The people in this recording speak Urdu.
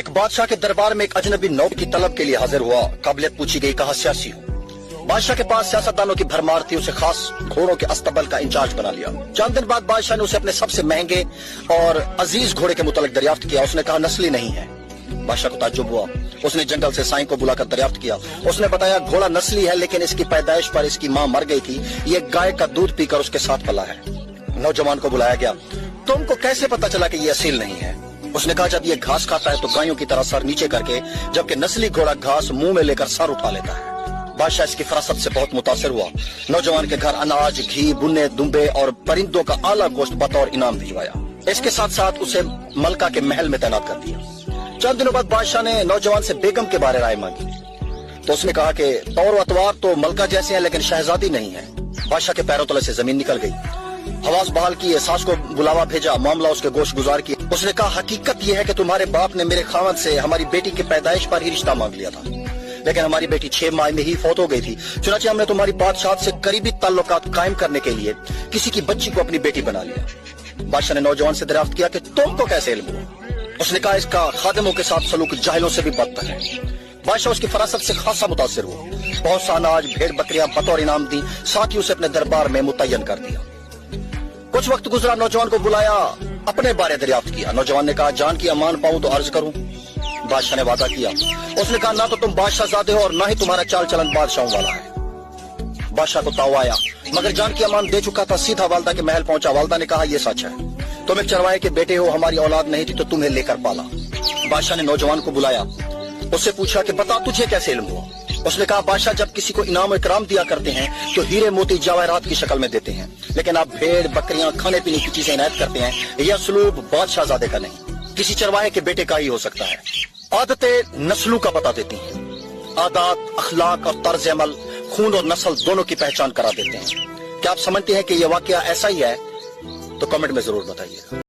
ایک بادشاہ کے دربار میں ایک اجنبی نوکر کی طلب کے لیے حاضر ہوا. قابلیت پوچھی گئی, کہا سیاسی ہوں. بادشاہ کے پاس سیاستدانوں کی بھرمار تھی, اسے خاص گھوڑوں کے استبل کا انچارج بنا لیا. چند دن بعد بادشاہ نے اسے اپنے سب سے مہنگے اور عزیز گھوڑے کے متعلق دریافت کیا. اس نے کہا نسلی نہیں ہے. بادشاہ کو تعجب ہوا. اس نے جنگل سے سائیں کو بلا کر دریافت کیا. اس نے بتایا گھوڑا نسلی ہے, لیکن اس کی پیدائش پر اس کی ماں مر گئی تھی. یہ گائے کا دودھ پی کر اس کے ساتھ پلا ہے. نوجوان کو بلایا گیا. تم کو کیسے پتا چلا کہ یہ اصیل نہیں ہے؟ اس نے کہا جب یہ گھاس کھاتا ہے تو گایوں کی طرح سر نیچے کر کے, جبکہ نسلی گھوڑا گھاس منہ میں لے کر سر اٹھا لیتا ہے. بادشاہ اس کی فراست سے بہت متاثر ہوا. نوجوان کے گھر اناج, گھی, بنے, دمبے اور پرندوں کا اعلیٰ گوشت بطور انعام بھجوایا. اس کے ساتھ ساتھ اسے ملکہ کے محل میں تعینات کر دیا. چند دنوں بعد بادشاہ نے نوجوان سے بیگم کے بارے رائے مانگی. تو اس نے کہا کہ طور و اطوار تو ملکہ جیسے ہیں, لیکن شہزادی نہیں ہے. بادشاہ کے پیروں تلے سے زمین نکل گئی. حواس بحال کیے, ساس کو بلاوا بھیجا, معاملہ اس کے گوش گزار کیا. اس نے کہا حقیقت یہ ہے کہ تمہارے باپ نے میرے خاوند سے ہماری بیٹی کی پیدائش پر ہی رشتہ مانگ لیا تھا, لیکن ہماری بیٹی 6 ماہ میں ہی فوت ہو گئی تھی. چنانچہ ہم نے تمہاری بادشاہت سے قریبی تعلقات قائم کرنے کے لیے کسی کی بچی کو اپنی بیٹی بنا لیا. بادشاہ نے نوجوان سے دریافت کیا کہ تم کو کیسے علم ہوا؟ اس نے کہا اس کا خادموں کے ساتھ سلوک جاہلوں سے بھی بدتر ہے. بادشاہ اس کی فراست سے خاصا متاثر ہوا. بہت سا اناج, بھیڑ بکریاں بطور انعام دی, ساتھ ہی اسے اپنے دربار میں متعین کر دیا. کچھ وقت گزرا, نوجوان کو بلایا, اپنے بارے دریافت کیا. نوجوان نے کہا جان کی امان پاؤں تو عرض کروں. بادشاہ نے وعدہ کیا. اس نے کہا نہ تو تم بادشاہ زادے ہو اور نہ ہی تمہارا چال چلن بادشاہوں والا ہے. بادشاہ کو تاؤ آیا, مگر جان کی امان دے چکا تھا. سیدھا والدہ کے محل پہنچا. والدہ نے کہا یہ سچ ہے, تم ایک چرواہے کے بیٹے ہو, ہماری اولاد نہیں تھی تو تمہیں لے کر پالا. بادشاہ نے نوجوان کو بلایا. اس سے پوچھا کہ بتا تجھے کیسے علم ہوا؟ اس نے کہا بادشاہ جب کسی کو انعام و اکرام دیا کرتے ہیں تو ہیرے موتی جواہرات کی شکل میں دیتے ہیں, لیکن آپ بھیڑ بکریاں کھانے پینے کی چیزیں عنایت کرتے ہیں. یہ اسلوب بادشاہ زادے کا نہیں, کسی چرواہے کے بیٹے کا ہی ہو سکتا ہے. عادتیں نسلوں کا بتا دیتی ہیں. عادات, اخلاق اور طرز عمل خون اور نسل دونوں کی پہچان کرا دیتے ہیں. کیا آپ سمجھتے ہیں کہ یہ واقعہ ایسا ہی ہے؟ تو کمنٹ میں ضرور بتائیے.